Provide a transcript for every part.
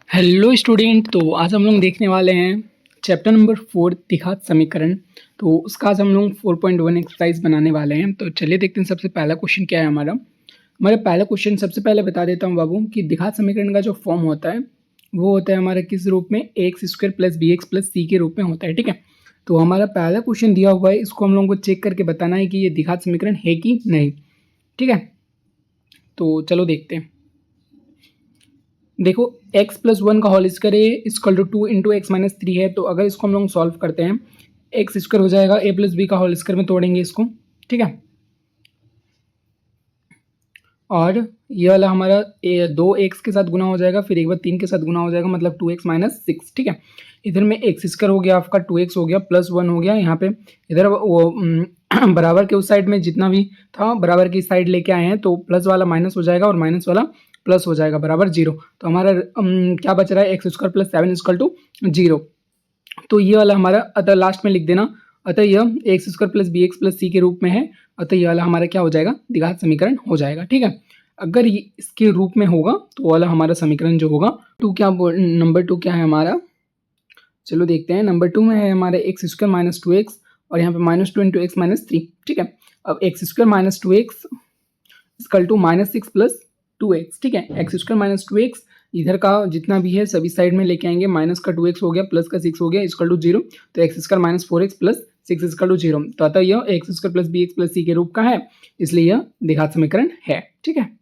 Hello student. तो आज हम लोग देखने वाले हैं चैप्टर नंबर 4 द्विघात समीकरण। तो उसका आज हम लोग 4.1 एक्सरसाइज बनाने वाले हैं। तो चलिए देखते हैं सबसे पहला क्वेश्चन क्या है हमारा पहला क्वेश्चन सबसे पहले बता देता हूँ बाबू कि द्विघात समीकरण का जो फॉर्म होता है वो होता है हमारा किस रूप में, x square plus b x plus c के रूप में होता है। ठीक है, तो हमारा पहला क्वेश्चन दिया हुआ है, इसको हम लोगों को चेक करके बताना है कि ये द्विघात समीकरण है कि नहीं। ठीक है, तो चलो देखते हैं। देखो x प्लस 1 का whole square equal to 2 into x minus 3 है। तो अगर इसको हम लोग सॉल्व करते हैं, एक्स स्क्वायर हो जाएगा a प्लस बी का होल स्क्वायर में तोड़ेंगे इसको। ठीक है, और ये वाला हमारा 2x के साथ गुना हो जाएगा, फिर एक बार 3 के साथ गुना हो जाएगा, मतलब 2x माइनस 6। ठीक है, इधर में एक्स स्क्वायर हो गया आपका, 2x हो गया, प्लस 1 हो गया यहाँ पे। इधर वो बराबर के उस साइड में जितना भी था बराबर की साइड लेके आए हैं, तो प्लस वाला माइनस हो जाएगा और माइनस वाला प्लस हो जाएगा, बराबर 0। तो हमारा क्या बच रहा है, x square plus 7 equal to 0। तो ये वाला हमारा अतः लास्ट में लिख देना, अतः यह x square plus b x plus c के रूप में है, अतः ये वाला हमारा क्या हो जाएगा, द्विघात समीकरण हो जाएगा। ठीक है, अगर ये इसके रूप में होगा तो वाला हमारा समीकरण जो होगा नंबर 2 क्या है हमारा, चलो देखते हैं। नंबर 2 में है हमारे एक्स स्क्वायर माइनस 2x और यहाँ पे माइनस 2 इंटू एक्स माइनस 3। ठीक है, अब x square minus 2x equal to minus 6 plus 2x। ठीक है, एक्स स्क्वायर माइनस 2x इधर का जितना भी है सभी साइड में लेके आएंगे, माइनस का 2x हो गया, प्लस का 6 हो गया, इक्वल टू 0। तो x square minus 4x plus 6 equal to 0। तो अतः यह x square plus b x plus c के रूप का है, इसलिए यह द्विघात समीकरण है। ठीक है,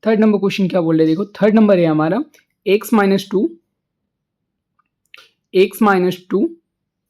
थर्ड नंबर क्वेश्चन क्या बोल रहे हैं, देखो थर्ड नंबर है हमारा x minus two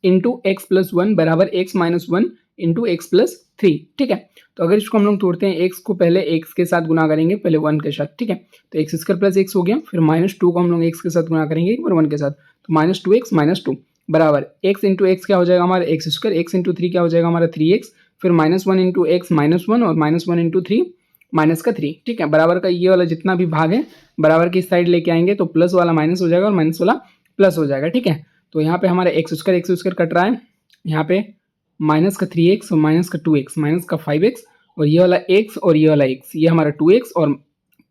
into x plus 1 बराबर x minus 1 into x plus 3। ठीक है, तो अगर इसको हम लोग तोड़ते हैं, एक्स को पहले एक्स के साथ गुना करेंगे, पहले 1 के साथ। ठीक है, तो एक्स स्क्वायर प्लस एक्स हो गया, फिर माइनस 2 को हम लोग एक्स के साथ गुना करेंगे एक बार 1 के साथ, तो माइनस 2x माइनस 2 बराबर एक्स इंटू एक्स क्या हो जाएगा हमारा एक्स स्क्वायर, एक्स इंटू 3 क्या हो जाएगा हमारा 3x, फिर माइनस 1 इंटू एक्स माइनस 1 और माइनस 1 इंटू 3 माइनस का 3। ठीक है, बराबर का ये वाला जितना भी भाग है बराबर की साइड लेके आएंगे, तो प्लस वाला माइनस हो जाएगा और माइनस वाला प्लस हो जाएगा। ठीक है, तो यहाँ पे हमारा एक्स स्क्वायर कट रहा है, यहाँ पे माइनस का 3x और माइनस का 2x, माइनस का 5x और ये वाला x और ये वाला x, ये हमारा 2x और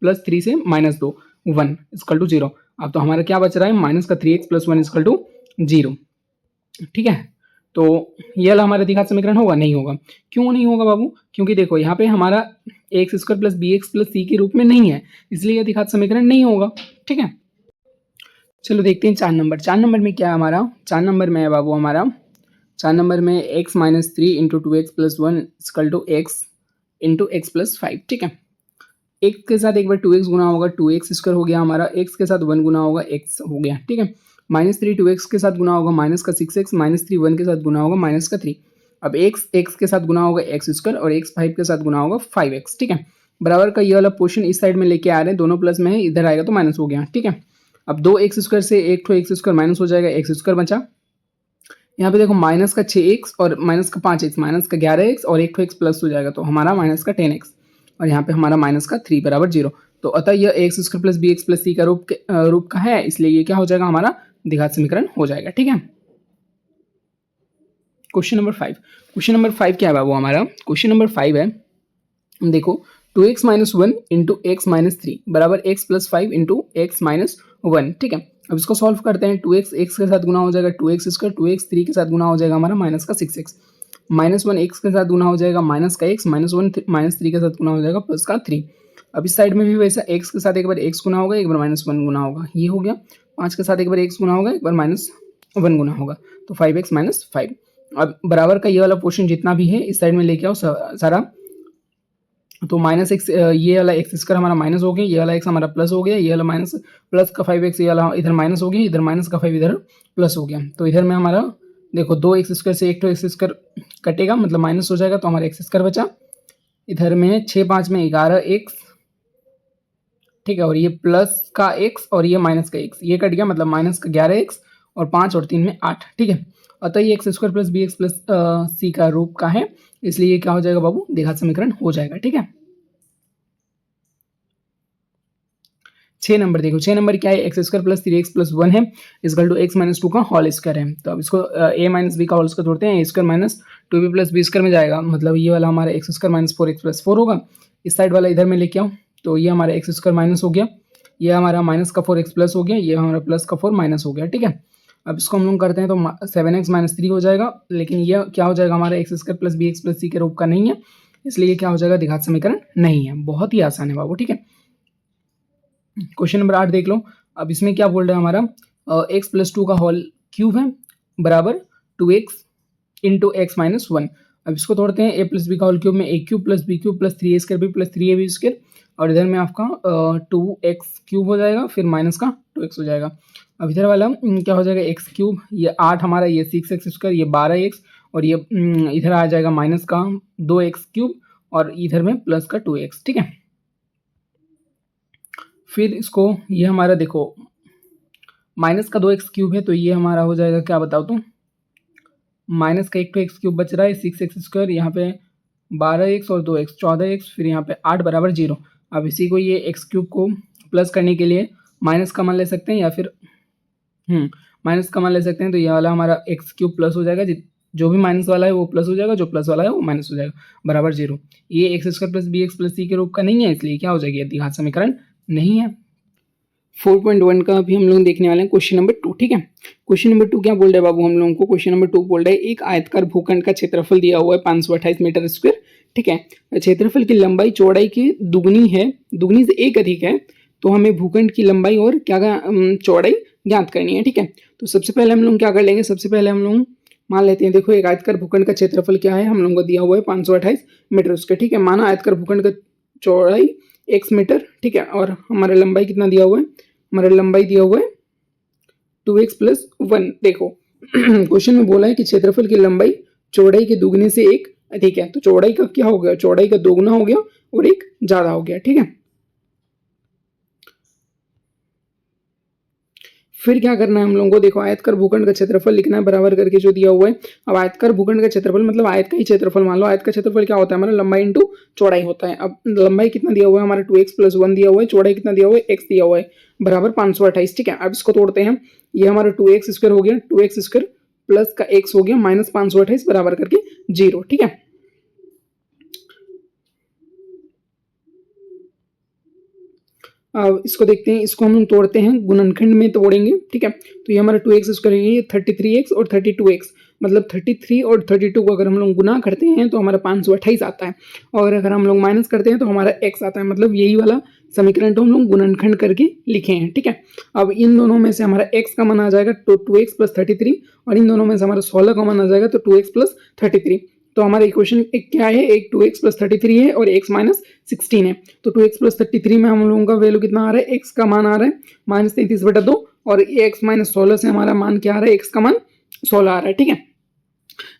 प्लस 3 से माइनस 2 1 इक्वल टू 0। अब तो हमारा क्या बच रहा है, माइनस का 3x प्लस 1 इक्वल टू 0। ठीक है, तो ये वाला हमारा द्विघात समीकरण होगा, नहीं होगा। क्यों नहीं होगा बाबू, क्योंकि देखो यहाँ पे हमारा x square plus b x plus c के रूप में नहीं है, इसलिए यह द्विघात समीकरण नहीं होगा। ठीक है, चलो देखते हैं 4 नंबर में क्या है हमारा। 4 नंबर में है बाबू हमारा, 4 नंबर में x minus 3 into 2x plus 1 equal to x into x plus 5। ठीक है, एक्स के साथ एक बार 2x गुना होगा, 2x स्क्वायर हो गया हमारा, एक्स के साथ 1 गुना होगा, x हो गया। ठीक है, माइनस 3 2x के साथ गुना होगा, माइनस का 6x, माइनस 3 1 के साथ गुना होगा, माइनस का 3। अब x के साथ गुना होगा एक्स स्क्वायर और x 5 के साथ गुना होगा 5x। ठीक है, बराबर का ये वाला पोर्शन इस साइड में लेके आ रहे हैं, दोनों प्लस में है, इधर आएगा तो माइनस हो गया। ठीक है, अब 2x स्क्वायर से एक ठो एक्स स्क्वायर माइनस हो जाएगा, एक्स स्क्वायर बचा। यहाँ पे देखो माइनस का 6x और माइनस का 5x, माइनस का 11x और एक ठो x प्लस हो जाएगा, तो हमारा माइनस का 10x और यहाँ पे हमारा माइनस का 3 बराबर 0। तो अतः यह x square plus b x plus c का रूप का है, इसलिए ये क्या हो जाएगा, हमारा द्विघात समीकरण हो जाएगा। ठीक है, क्वेश्चन नंबर 5 क्या है बाबू हमारा, क्वेश्चन नंबर 5 है, देखो 2x minus 1 into x minus 3 बराबर x plus 5 into x minus 1। ठीक है, अब इसको सॉल्व करते हैं। 2x एक्स के साथ गुना हो जाएगा 2x स्क्वायर, 2x 3 के साथ गुना हो जाएगा हमारा माइनस का 6x, माइनस 1 एक्स के साथ गुना हो जाएगा माइनस का x, माइनस 1 माइनस 3 के साथ गुना हो जाएगा प्लस का 3। अब इस साइड में भी वैसा x के साथ एक बार x गुना होगा, एक बार माइनस 1 गुना होगा, ये हो गया। 5 के साथ एक बार x गुना होगा, एक बार माइनस 1 गुना होगा, तो 5x माइनस 5। अब बराबर का ये वाला पोर्शन जितना भी है इस साइड में लेके आओ सारा, तो माइनस एक्स, ये वाला एक्स स्क्वायर हमारा माइनस हो गया, ये वाला एक्स हमारा प्लस हो गया, ये वाला माइनस प्लस का 5x, ये वाला इधर माइनस हो गया, इधर माइनस का 5 इधर प्लस हो गया। तो इधर में हमारा देखो 2 एक्स स्क्वायर से एक तो एक्स स्क्वायर कटेगा, मतलब माइनस हो जाएगा, तो हमारा एक्स स्क्वायर बचा। इधर में 6 5 में 11x। ठीक है, और ये प्लस का x और ये माइनस का x, ये कट गया, मतलब माइनस का 11x और 5 और 3 में 8। ठीक है, अतः ये x square plus b x plus c का रूप का है, इसलिए ये क्या हो जाएगा बाबू, द्विघात समीकरण हो जाएगा। ठीक है, 6 नंबर देखो, 6 नंबर क्या है, x square plus 3x plus 1 है इक्वल टू एक्स माइनस 2 का होल स्क्वायर है। तो अब इसको a माइनस बी का होल स्क्वायर तोड़ते हैं, a square minus 2b plus b square में जाएगा, मतलब ये वाला हमारा x square minus 4x plus 4 होगा। इस साइड वाला इधर में लेके आओ, तो ये हमारा एक्स स्क्वायर माइनस हो गया, ये हमारा माइनस का 4x प्लस हो गया, ये हमारा प्लस का 4 माइनस हो गया, ठीक है। अब इसको हम लोग करते हैं तो 7x माइनस 3 हो जाएगा, लेकिन ये क्या हो जाएगा हमारा x square plus b x plus c के रूप का नहीं है, इसलिए ये क्या हो जाएगा द्विघात समीकरण नहीं है। बहुत ही आसान है बाबू, ठीक है। क्वेश्चन नंबर 8 देख लो। अब इसमें क्या बोल रहा है हमारा एक्स प्लस 2 का होल क्यूब है बराबर 2x इंटू एक्स माइनस 1। अब इसको तोड़ते हैं, ए प्लस बी का होल क्यूब में a cube plus b cube plus 3a square b plus 3ab square, और इधर में आपका 2x क्यूब हो जाएगा, फिर माइनस का 2x हो जाएगा। अब इधर वाला क्या हो जाएगा एक्स क्यूब, ये 8 हमारा, ये 6x स्क्वायर, ये 12x, और ये इधर आ जाएगा माइनस का 2x क्यूब, और इधर में प्लस का 2x, ठीक है। फिर इसको ये हमारा देखो माइनस का 2x क्यूब है, तो ये हमारा हो जाएगा क्या बताओ तुम, माइनस का 1 एक्स क्यूब बच रहा है, 6x स्क्वायर, यहाँ पे 12x और 2x 14x, फिर यहाँ पे 8 बराबर 0। अब इसी को ये एक्स क्यूब को प्लस करने के लिए माइनस का मान ले सकते हैं, या फिर माइनस का मान ले सकते हैं, तो ये वाला हमारा एक्स क्यूब प्लस हो जाएगा, जो भी माइनस वाला है वो प्लस हो जाएगा, जो प्लस वाला है वो माइनस हो जाएगा, बराबर 0। ये x square plus b x plus c के रूप का नहीं है, इसलिए क्या हो जाएगी द्विघात समीकरण नहीं है। 4.1 का अभी हम लोग देखने वाले हैं क्वेश्चन नंबर 2, ठीक है। क्वेश्चन नंबर 2 क्या बोल रहा है बाबू हम लोगों को, क्वेश्चन नंबर 2 बोल रहा है एक आयताकार भूखंड का क्षेत्रफल दिया हुआ है 528 मीटर स्क्वायर, ठीक है। क्षेत्रफल की लंबाई चौड़ाई की दुगनी है, दुगनी से एक अधिक है, तो हमें भूखंड की लंबाई और क्या चौड़ाई ज्ञात करनी है, ठीक है। तो सबसे पहले हम लोग क्या कर लेंगे, सबसे पहले हम लोग मान लेते हैं, देखो एक आयताकार भूखंड का क्षेत्रफल क्या है, हम लोगों को दिया हुआ है 528 मीटर स्क्वायर, ठीक है। माना आयताकार भूखंड का चौड़ाई x मीटर, ठीक है, और हमारा लंबाई कितना दिया हुआ है, हमारा लंबाई दिया हुआ है 2x प्लस 1। देखो क्वेश्चन में बोला है कि क्षेत्रफल की लंबाई चौड़ाई के दुगने से एक अधिक है, तो चौड़ाई का क्या हो गया, चौड़ाई का दोगुना हो गया और एक ज्यादा हो गया, ठीक है। फिर क्या करना है हम लोगों को, देखो आयतकार भूखंड का क्षेत्रफल लिखना है बराबर करके जो दिया हुआ है। अब आयतकार भूखंड का क्षेत्रफल मतलब आयत का ही क्षेत्रफल मान लो, आयत का क्षेत्रफल क्या होता है हमारा लंबाई इंटू चौड़ाई होता है। अब लंबाई कितना दिया हुआ है हमारा 2x प्लस 1 दिया हुआ है, चौड़ाई कितना दिया हुआ है x दिया हुआ है, बराबर 528, ठीक है। अब इसको तोड़ते हैं, ये हमारा 2x स्क्वायर हो गया, 2x स्क्वायर प्लस का x हो गया माइनस 528 बराबर करके 0, ठीक है। अब इसको देखते हैं, इसको हम लोग तोड़ते हैं, गुणनखंड में तोड़ेंगे, ठीक है। तो ये हमारा 2x स्क्वायर है, ये 33x और 32x, मतलब 33 और 32 को अगर हम लोग गुना करते हैं तो हमारा 528 आता है, और अगर हम लोग माइनस करते हैं तो हमारा x आता है, मतलब यही वाला समीकरण तो हम लोग गुणनखंड करके लिखे हैं, ठीक है। अब इन दोनों में से हमारा x का मान आ जाएगा तो 2x प्लस 33, और इन दोनों में से हमारा 16 का मान आ जाएगा तो 2x प्लस 33। तो हमारा इक्वेशन एक क्या है, एक 2x प्लस 33 है और x माइनस 16 है। तो 2x प्लस 33 में हम लोगों का वैल्यू कितना आ रहा है, x का मान आ रहा है माइनस 33/2, और x माइनस 16 से हमारा मान क्या आ रहा है, x का मान 16 आ रहा है, ठीक है।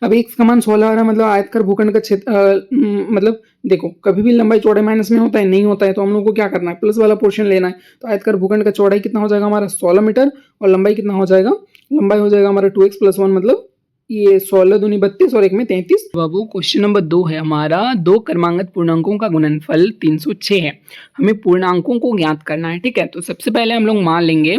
अब x का मान 16 आ रहा है, मतलब आयतकार भूखंड का क्षेत्र मतलब देखो कभी भी लंबाई चौड़ाई माइनस में होता है, नहीं होता है, तो हम लोग को क्या करना है, प्लस वाला पोर्शन लेना है। तो आयतकार भूखंड का चौड़ाई कितना हो जाएगा हमारा 16 मीटर, और लंबाई कितना हो जाएगा, लंबाई हो जाएगा हमारा 2x प्लस 1, मतलब ये 16 दूनी 32 और 1 में 33। बाबू क्वेश्चन नंबर 2 है हमारा, दो क्रमांकित पूर्णांकों का गुणनफल 306 है, हमें पूर्णांकों को ज्ञात करना है, ठीक है। तो सबसे पहले हम लोग मान लेंगे,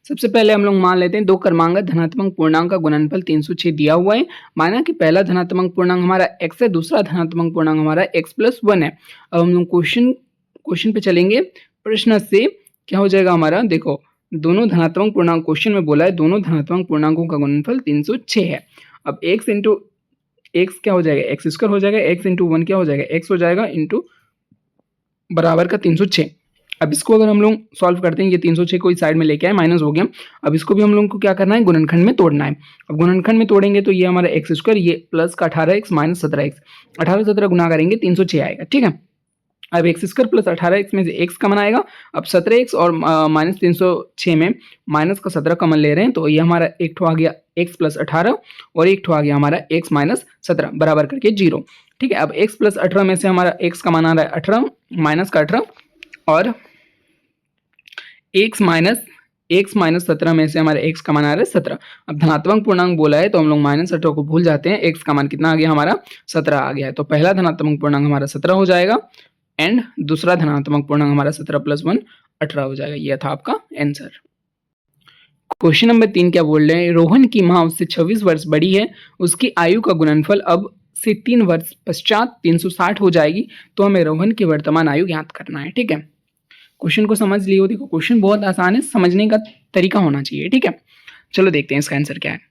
सबसे पहले हम लोग मान लेते हैं दो क्रमांकित धनात्मक पूर्णांक का गुणनफल 306 दिया हुआ है। माना कि पहला धनात्मक पूर्णांक हमारा x है, दूसरा धनात्मक पूर्णांक हमारा x प्लस 1 है। अब हम लोग क्वेश्चन पे चलेंगे, प्रश्न से क्या हो जाएगा हमारा, देखो दोनों धनात्मक पूर्णांक, क्वेश्चन में बोला है दोनों धनात्मक पूर्णांकों का गुणनफल 306 है। अब x इंटू एक्स क्या हो जाएगा, एक्स स्क्वायर हो जाएगा, x इंटू 1 क्या हो जाएगा, x हो जाएगा, इंटू बराबर का 306। अब इसको अगर हम लोग सॉल्व करते हैं, ये 306 को इस साइड में लेके आए, माइनस हो गया। अब इसको भी हम लोग को क्या करना है, गुणनखंड में तोड़ना है। अब गुणनखंड में तोड़ेंगे तो ये हमारा एक्स स्क्वायर, ये प्लस का 18x माइनस 17x, 18-17 गुना करेंगे 306 आएगा, ठीक है। अब एक्स स्क्वायर प्लस 18x में से x कमन आएगा, अब 17x और माइनस 306 में माइनस का 17 कमन ले रहे हैं, तो ये हमारा एक ठो आ गया x प्लस 18 और एक ठो आ गया हमारा x माइनस 17 बराबर करके 0, ठीक है। अब x प्लस 18 में से हमारा x का मान आ रहा है 18 माइनस का 18, और x माइनस 17 में से हमारे x का मान आ रहा है 17। अब धनात्मक पूर्णांक बोला है तो हम लोग माइनस 18 को भूल जाते हैं, x का मान कितना आ गया हमारा 17 आ गया है। तो पहला धनात्मक पूर्णांक हमारा 17 हो जाएगा, एंड दूसरा धनात्मक पूर्णांक हमारा 17 प्लस 1 18 हो जाएगा। यह था आपका आंसर। क्वेश्चन नंबर 3 क्या बोल रहे हैं, रोहन की माँ उससे 26 वर्ष बड़ी है, उसकी आयु का गुणनफल अब से 3 वर्ष पश्चात 360 हो जाएगी, तो हमें रोहन की वर्तमान आयु ज्ञात करना है, ठीक है। क्वेश्चन को समझ लियो। देखो क्वेश्चन बहुत आसान है, समझने का तरीका होना चाहिए, ठीक है। चलो देखते हैं इसका आंसर क्या है।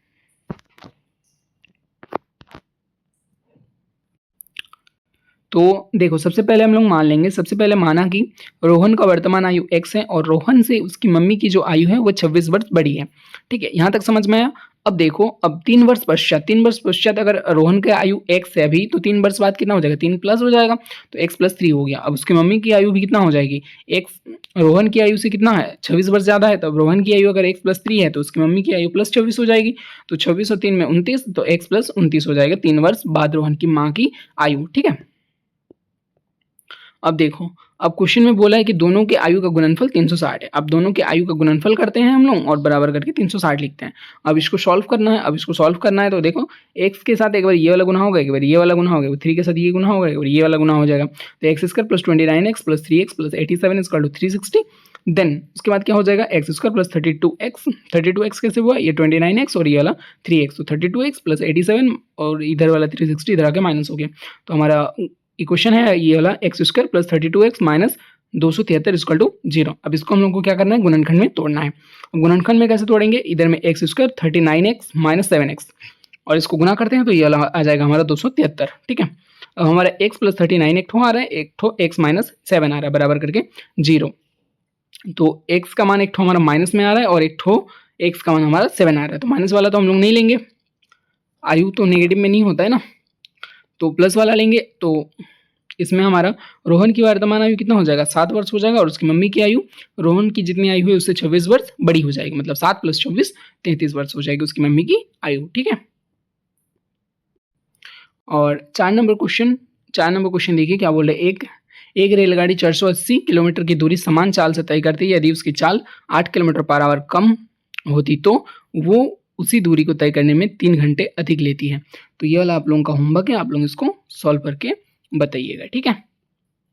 तो देखो सबसे पहले हम लोग मान लेंगे, सबसे पहले माना कि रोहन का वर्तमान आयु x है और रोहन से उसकी मम्मी की जो आयु है वो 26 वर्ष बड़ी है, ठीक है। यहाँ तक समझ में आया। अब देखो, अब 3 वर्ष पश्चात, 3 वर्ष पश्चात अगर रोहन की आयु x है अभी, तो 3 वर्ष बाद कितना हो जाएगा, 3 प्लस हो जाएगा, तो x प्लस 3 हो गया। अब उसकी मम्मी की आयु भी कितना हो जाएगी, x रोहन की आयु से कितना है, 26 वर्ष ज़्यादा है, तो अब रोहन की आयु अगर x प्लस 3 है तो उसकी मम्मी की आयु प्लस 24 हो जाएगी। तो 26 और 3 में 29, तो x प्लस 29 हो जाएगा 3 वर्ष बाद रोहन की माँ की आयु, ठीक है। अब देखो, अब क्वेश्चन में बोला है कि दोनों के आयु का गुणनफल 360 है। अब दोनों के आयु का गुणनफल करते हैं हम लोग और बराबर करके 360 लिखते हैं। अब इसको सॉल्व करना है। अब इसको सॉल्व करना है तो देखो, x के साथ एक बार ये वाला गुना होगा, एक बार ये वाला गुना होगा, 3 के साथ ये गुना होगा, एक बार ये वाला गुना हो जाएगा। तो x square plus 29x plus 3x plus 87 equal to 360। Then उसके बाद क्या हो जाएगा, एक्स स्क्वायर प्लस 32x कैसे हुआ, ये 29x और ये वाला 3x, तो 32x प्लस 87 और इधर वाला 360 इधर आके माइनस हो गया। तो हमारा इक्वेशन है ये वाला x square plus 32x minus 273 equal to 0। अब इसको हम लोग को क्या करना है, गुणनखंड में तोड़ना है। गुणनखंड में कैसे तोड़ेंगे, इधर में x square 39x minus 7x और इसको गुना करते हैं तो ये वाला आ जाएगा हमारा 273, ठीक है। अब हमारा x प्लस 39 एक ठो आ रहा है, एक ठो x माइनस 7 आ रहा है, बराबर करके 0। तो x का मान एक ठो हमारा माइनस में आ रहा है और एक ठो x का मान हमारा 7 आ रहा है। तो माइनस वाला तो हम लोग नहीं लेंगे, आयु तो नेगेटिव में नहीं होता है ना, तो प्लस वाला लेंगे। तो इसमें हमारा रोहन की वर्तमान आयु कितना हो जाएगा, 7 वर्ष हो जाएगा और उसकी मम्मी की आयु रोहन की जितनी आयु है उससे 26 वर्ष बड़ी हो जाएगी, मतलब 7 प्लस 24 33 वर्ष हो जाएगी उसकी मम्मी की आयु, ठीक है। और 4 नंबर क्वेश्चन देखिए क्या बोल रहे हैं। एक रेलगाड़ी 480 किलोमीटर की दूरी समान चाल से तय करती है। यदि उसकी चाल 8 किलोमीटर पर आवर कम होती तो वो उसी दूरी को तय करने में 3 घंटे अधिक लेती है। तो ये वाला आप लोगों का होमवर्क है, आप लोग इसको सॉल्व करके बताइएगा, ठीक है।